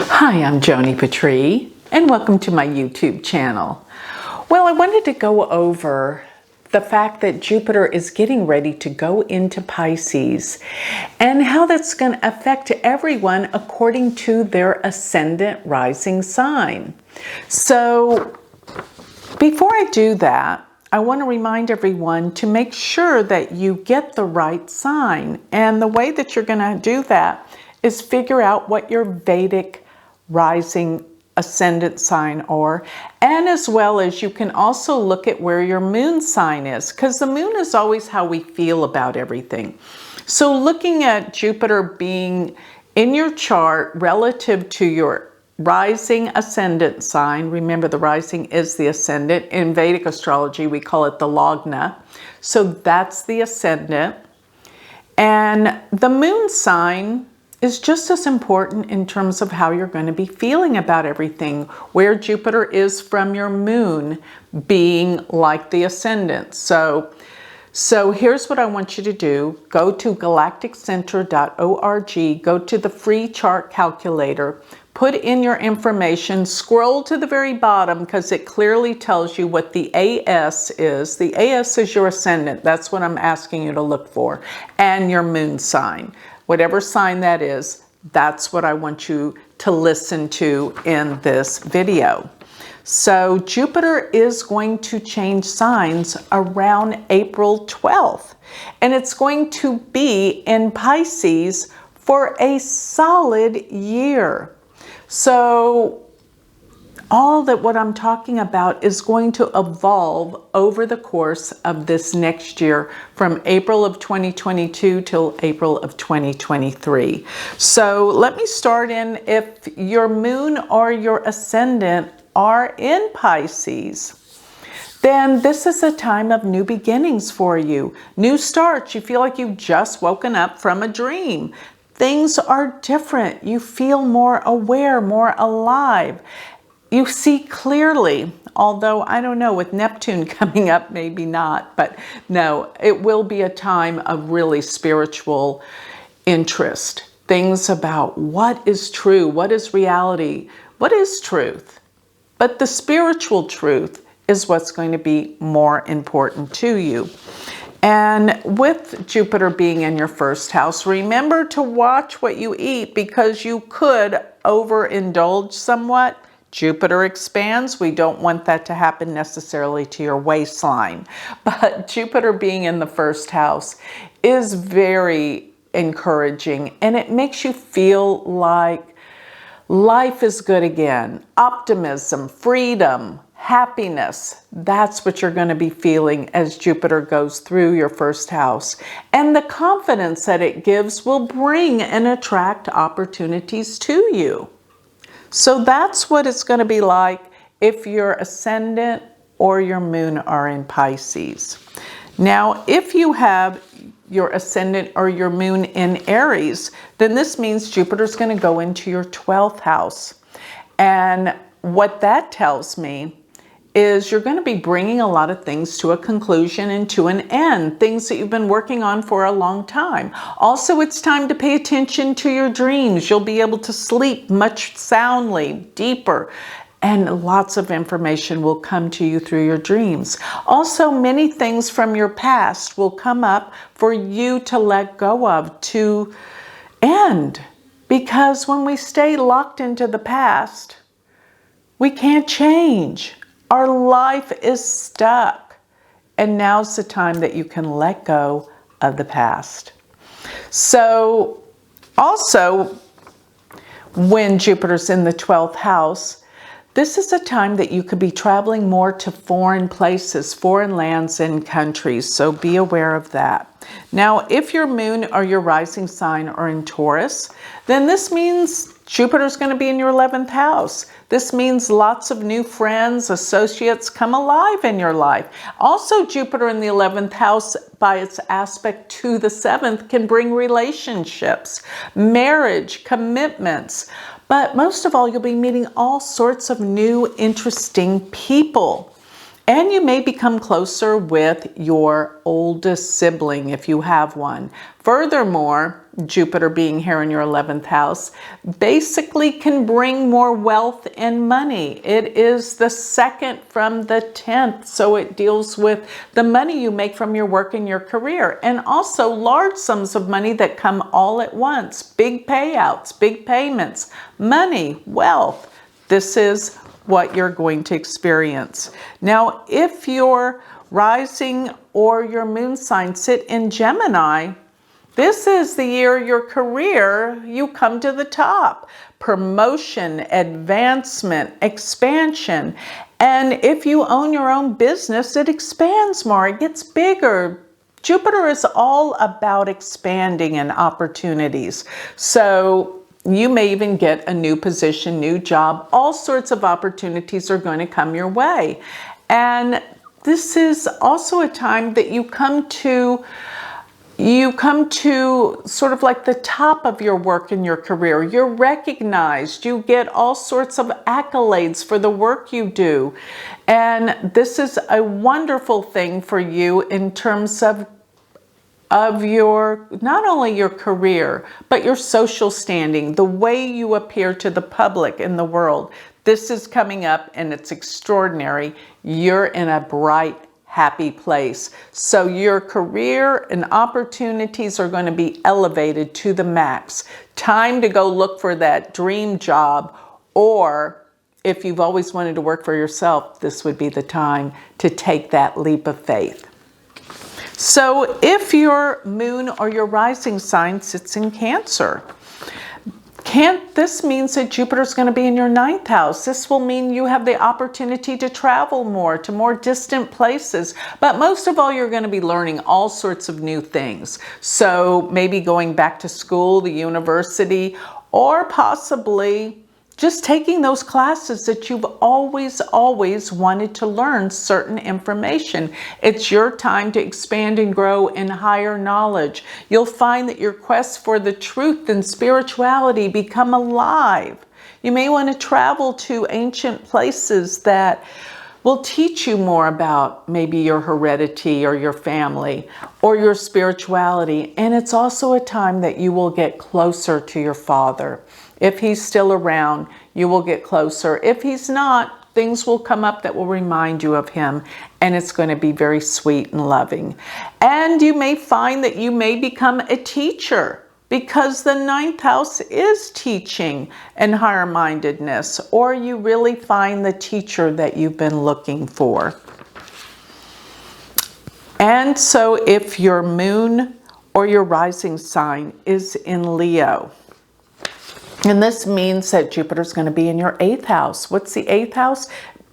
Hi, I'm Joni Patry, and welcome to my YouTube channel. Well, I wanted to go over the fact that Jupiter is getting ready to go into Pisces and how that's going to affect everyone according to their ascendant rising sign. So before I do that, I want to remind everyone to make sure that you get the right sign. And the way that you're going to do that is figure out what your Vedic rising ascendant sign are, and as well as you can also look at where your moon sign is, because the moon is always how we feel about everything. So looking at Jupiter being in your chart relative to your rising ascendant sign, remember the rising is the ascendant. In Vedic astrology we call it the Lagna, so that's the ascendant. And the moon sign is just as important in terms of how you're going to be feeling about everything, where Jupiter is from your moon being like the ascendant. So here's what I want you to do. Go to galacticcenter.org, go to the free chart calculator, put in your information, scroll to the very bottom because it clearly tells you what the AS is. The AS is your ascendant. That's what I'm asking you to look for. And your moon sign. Whatever sign that is, that's what I want you to listen to in this video. So Jupiter is going to change signs around April 12th, and it's going to be in Pisces for a solid year. So all that what I'm talking about is going to evolve over the course of this next year from April of 2022 till April of 2023. So let me start in, if your moon or your ascendant are in Pisces, then this is a time of new beginnings for you. New starts. You feel like you've just woken up from a dream. Things are different. You feel more aware, more alive. You see clearly, although I don't know, with Neptune coming up, maybe not, but no, it will be a time of really spiritual interest. Things about what is true, what is reality, what is truth. But the spiritual truth is what's going to be more important to you. And with Jupiter being in your first house, remember to watch what you eat because you could overindulge somewhat. Jupiter expands. We don't want that to happen necessarily to your waistline. But Jupiter being in the first house is very encouraging, and it makes you feel like life is good again. Optimism, freedom, happiness. That's what you're going to be feeling as Jupiter goes through your first house. And the confidence that it gives will bring and attract opportunities to you. So that's what it's going to be like if your ascendant or your moon are in Pisces. Now, if you have your ascendant or your moon in Aries, then this means Jupiter's going to go into your 12th house. And what that tells me is you're going to be bringing a lot of things to a conclusion and to an end, things that you've been working on for a long time. Also, it's time to pay attention to your dreams. You'll be able to sleep much soundly, deeper, and lots of information will come to you through your dreams. Also, many things from your past will come up for you to let go of, to end. Because when we stay locked into the past, we can't change. Our life is stuck, and now's the time that you can let go of the past. So also, when Jupiter's in the 12th house, this is a time that you could be traveling more to foreign places, foreign lands and countries, so be aware of that. Now, if your moon or your rising sign are in Taurus, then this means Jupiter's going to be in your 11th house. This means lots of new friends, associates come alive in your life. Also, Jupiter in the 11th house, by its aspect to the 7th, can bring relationships, marriage, commitments. But most of all, you'll be meeting all sorts of new, interesting people. And you may become closer with your oldest sibling if you have one. Furthermore, Jupiter being here in your 11th house, basically can bring more wealth and money. It is the second from the 10th, so it deals with the money you make from your work and your career, and also large sums of money that come all at once, big payouts, big payments, money, wealth. This is what you're going to experience. Now, if your rising or your moon sign sit in Gemini, this is the year your career, you come to the top. Promotion, advancement, expansion. And if you own your own business, it expands more, it gets bigger. Jupiter is all about expanding and opportunities. So you may even get a new position, new job. All sorts of opportunities are going to come your way. And this is also a time that you come to sort of like the top of your work and your career. You're recognized. You get all sorts of accolades for the work you do. And this is a wonderful thing for you in terms of your, not only your career, but your social standing, the way you appear to the public in the world. This is coming up and it's extraordinary. You're in a bright, happy place. So your career and opportunities are going to be elevated to the max. Time to go look for that dream job, or if you've always wanted to work for yourself, this would be the time to take that leap of faith. So if your moon or your rising sign sits in Cancer, this means that Jupiter's going to be in your 9th house. This will mean you have the opportunity to travel more, to more distant places. But most of all, you're going to be learning all sorts of new things. So maybe going back to school, the university, or possibly just taking those classes that you've always wanted to learn certain information. It's your time to expand and grow in higher knowledge. You'll find that your quest for the truth and spirituality become alive. You may want to travel to ancient places that will teach you more about maybe your heredity or your family or your spirituality. And it's also a time that you will get closer to your father. If he's still around, you will get closer. If he's not, things will come up that will remind you of him, and it's going to be very sweet and loving. And you may find that you may become a teacher, because the 9th house is teaching and higher-mindedness, or you really find the teacher that you've been looking for. And so if your moon or your rising sign is in Leo, and this means that Jupiter's going to be in your 8th house. What's the 8th house?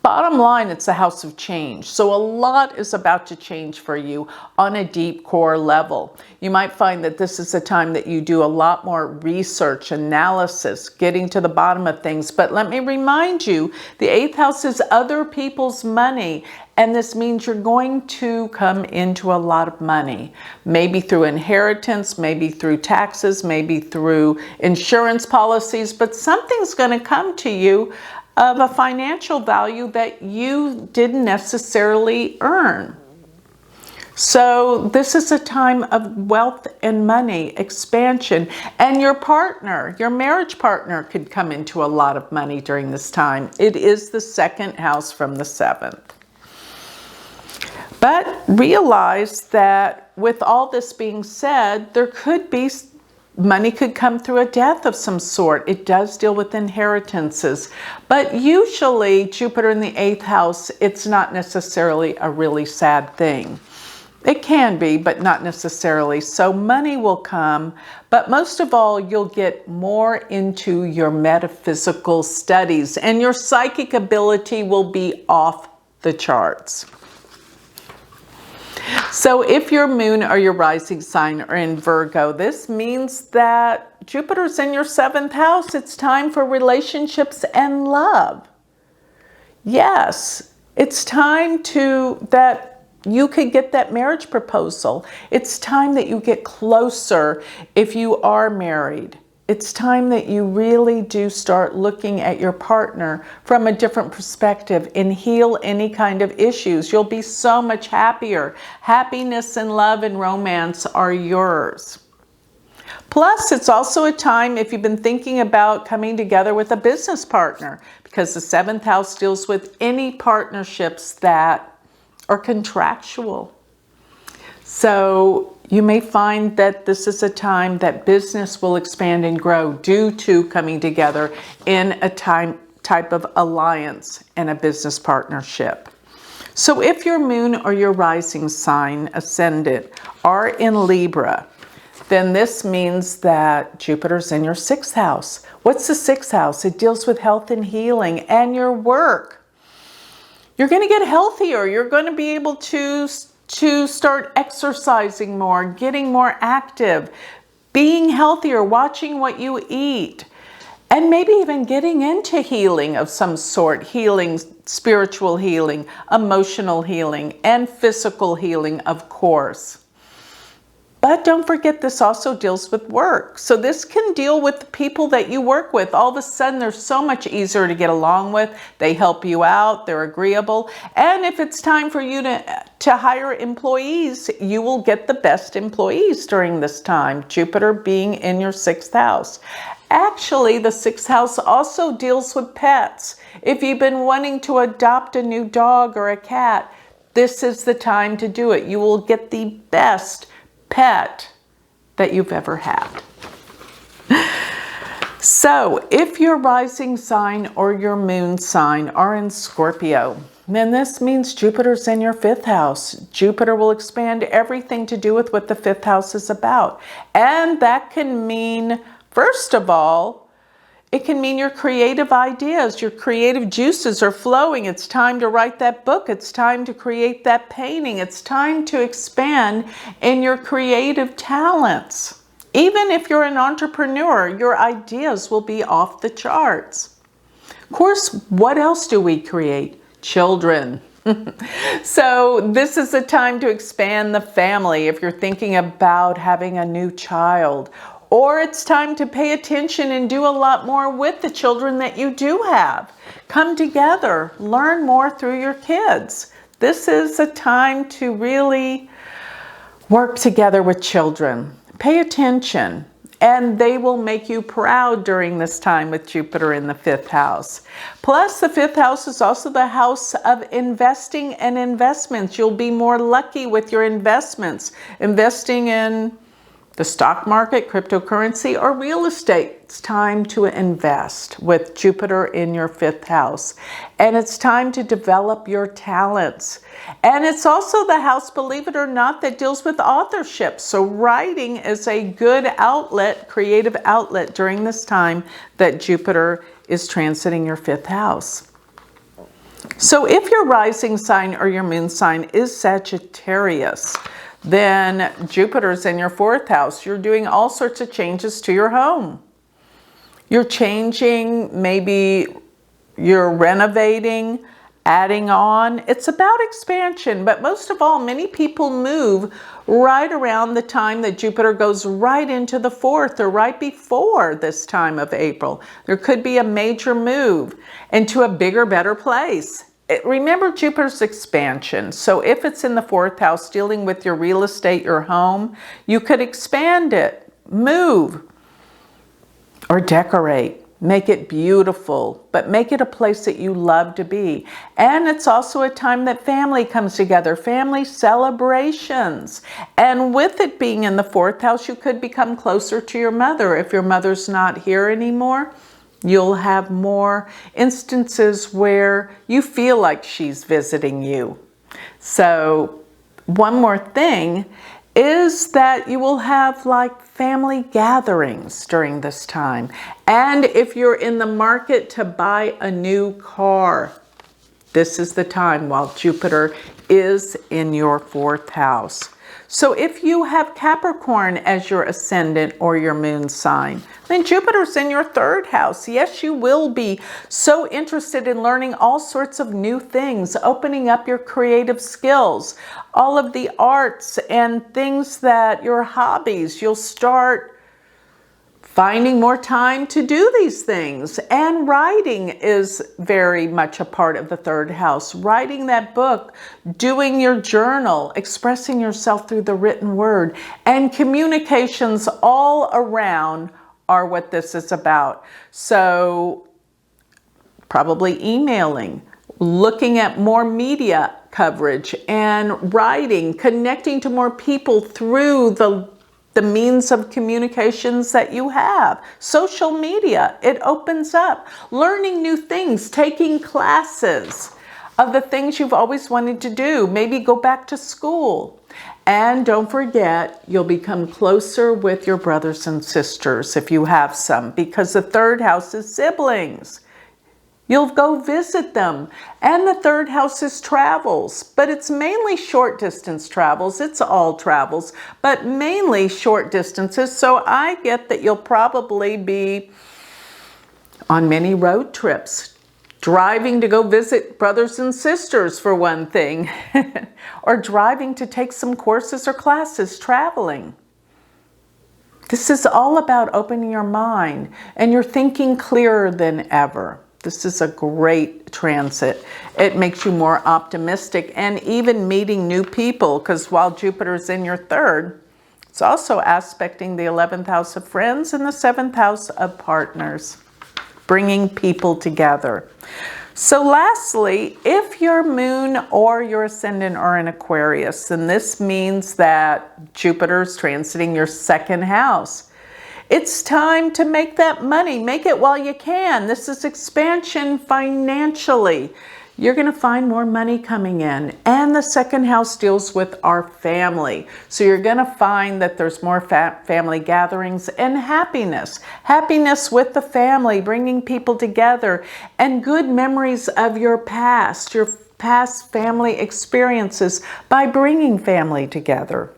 Bottom line, it's the house of change. So a lot is about to change for you on a deep core level. You might find that this is a time that you do a lot more research, analysis, getting to the bottom of things. But let me remind you, the 8th house is other people's money. And this means you're going to come into a lot of money, maybe through inheritance, maybe through taxes, maybe through insurance policies, but something's going to come to you of a financial value that you didn't necessarily earn. So this is a time of wealth and money, expansion, and your partner, your marriage partner could come into a lot of money during this time. It is the 2nd house from the 7th. But realize that with all this being said, there could be money could come through a death of some sort. It does deal with inheritances. But usually Jupiter in the 8th house, it's not necessarily a really sad thing. It can be, but not necessarily. So money will come, but most of all, you'll get more into your metaphysical studies, and your psychic ability will be off the charts. So if your moon or your rising sign are in Virgo, this means that Jupiter's in your 7th house. It's time for relationships and love. Yes, it's time that you could get that marriage proposal. It's time that you get closer if you are married. It's time that you really do start looking at your partner from a different perspective and heal any kind of issues. You'll be so much happier. Happiness and love and romance are yours. Plus, it's also a time if you've been thinking about coming together with a business partner, because the 7th house deals with any partnerships that are contractual. So you may find that this is a time that business will expand and grow due to coming together in a type of alliance and a business partnership. So if your moon or your rising sign, ascendant, are in Libra, then this means that Jupiter's in your 6th house. What's the 6th house? It deals with health and healing and your work. You're going to get healthier. You're going to be able to start exercising more, getting more active, being healthier, watching what you eat, and maybe even getting into healing of some sort, healing, spiritual healing, emotional healing, and physical healing, of course. But don't forget, this also deals with work. So this can deal with the people that you work with. All of a sudden, they're so much easier to get along with. They help you out. They're agreeable. And if it's time for you to hire employees, you will get the best employees during this time, Jupiter being in your 6th house. Actually, the 6th house also deals with pets. If you've been wanting to adopt a new dog or a cat, this is the time to do it. You will get the best pet that you've ever had. So if your rising sign or your moon sign are in Scorpio, then this means Jupiter's in your 5th house. Jupiter will expand everything to do with what the 5th house is about. And that can mean, first of all, it can mean your creative ideas, your creative juices are flowing. It's time to write that book. It's time to create that painting. It's time to expand in your creative talents. Even if you're an entrepreneur, your ideas will be off the charts. Of course, what else do we create? Children. So this is a time to expand the family if you're thinking about having a new child. Or it's time to pay attention and do a lot more with the children that you do have. Come together, learn more through your kids. This is a time to really work together with children. Pay attention, and they will make you proud during this time with Jupiter in the 5th house. Plus, the 5th house is also the house of investing and investments. You'll be more lucky with your investments, investing in the stock market, cryptocurrency, or real estate. It's time to invest with Jupiter in your 5th house. And it's time to develop your talents. And it's also the house, believe it or not, that deals with authorship. So writing is a good outlet, creative outlet during this time that Jupiter is transiting your 5th house. So if your rising sign or your moon sign is Sagittarius, then Jupiter's in your 4th house. You're doing all sorts of changes to your home. You're changing, maybe you're renovating, adding on. It's about expansion, but most of all, many people move right around the time that Jupiter goes right into the 4th or right before this time of April. There could be a major move into a bigger, better place. Remember Jupiter's expansion. So if it's in the 4th house dealing with your real estate, your home, you could expand it, move, or decorate. Make it beautiful, but make it a place that you love to be. And it's also a time that family comes together, family celebrations. And with it being in the 4th house, you could become closer to your mother. If your mother's not here anymore, you'll have more instances where you feel like she's visiting you. So one more thing is that you will have like family gatherings during this time. And if you're in the market to buy a new car, this is the time while Jupiter is in your 4th house. So if you have Capricorn as your ascendant or your moon sign, then Jupiter's in your 3rd house. Yes, you will be so interested in learning all sorts of new things, opening up your creative skills, all of the arts and things that your hobbies. You'll start finding more time to do these things. And writing is very much a part of the third house. Writing that book, doing your journal, expressing yourself through the written word, and communications all around are what this is about. So probably emailing, looking at more media coverage, and writing, connecting to more people through the means of communications that you have. Social media, it opens up. Learning new things, taking classes of the things you've always wanted to do. Maybe go back to school. And don't forget, you'll become closer with your brothers and sisters if you have some, because the third house is siblings. You'll go visit them. And the third house is travels, but it's mainly short distance travels. It's all travels, but mainly short distances. So I get that you'll probably be on many road trips, driving to go visit brothers and sisters for one thing, or driving to take some courses or classes, traveling. This is all about opening your mind, and you're thinking clearer than ever. This is a great transit. It makes you more optimistic, and even meeting new people, because while Jupiter's in your third, it's also aspecting the 11th house of friends and the 7th house of partners, bringing people together. So lastly, if your moon or your ascendant are in Aquarius, then this means that Jupiter's transiting your second house. It's time to make that money. Make it while you can. This is expansion financially. You're going to find more money coming in. And the second house deals with our family. So you're going to find that there's more family gatherings and happiness. Happiness with the family, bringing people together, and good memories of your past family experiences by bringing family together.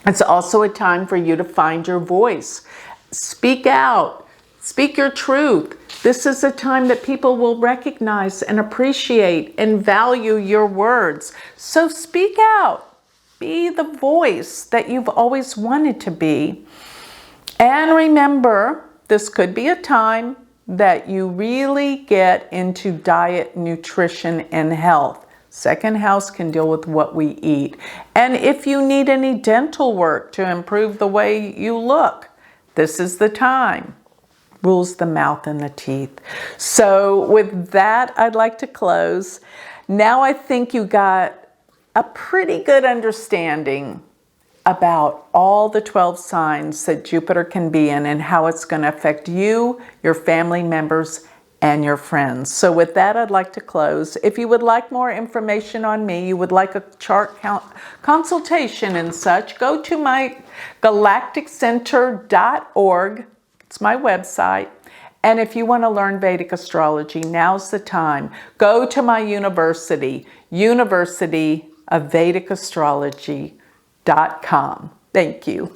It's also a time for you to find your voice. Speak out. Speak your truth. This is a time that people will recognize and appreciate and value your words. So speak out. Be the voice that you've always wanted to be. And remember, this could be a time that you really get into diet, nutrition, and health. Second house can deal with what we eat. And if you need any dental work to improve the way you look, this is the time. Rules the mouth and the teeth. So with that, I'd like to close. Now I think you got a pretty good understanding about all the 12 signs that Jupiter can be in and how it's going to affect you, your family members, and your friends. So with that, I'd like to close. If you would like more information on me, you would like a chart consultation and such, go to my galacticcenter.org. It's my website. And if you want to learn Vedic astrology, now's the time. Go to my university, University of Vedic Astrology.com. Thank you.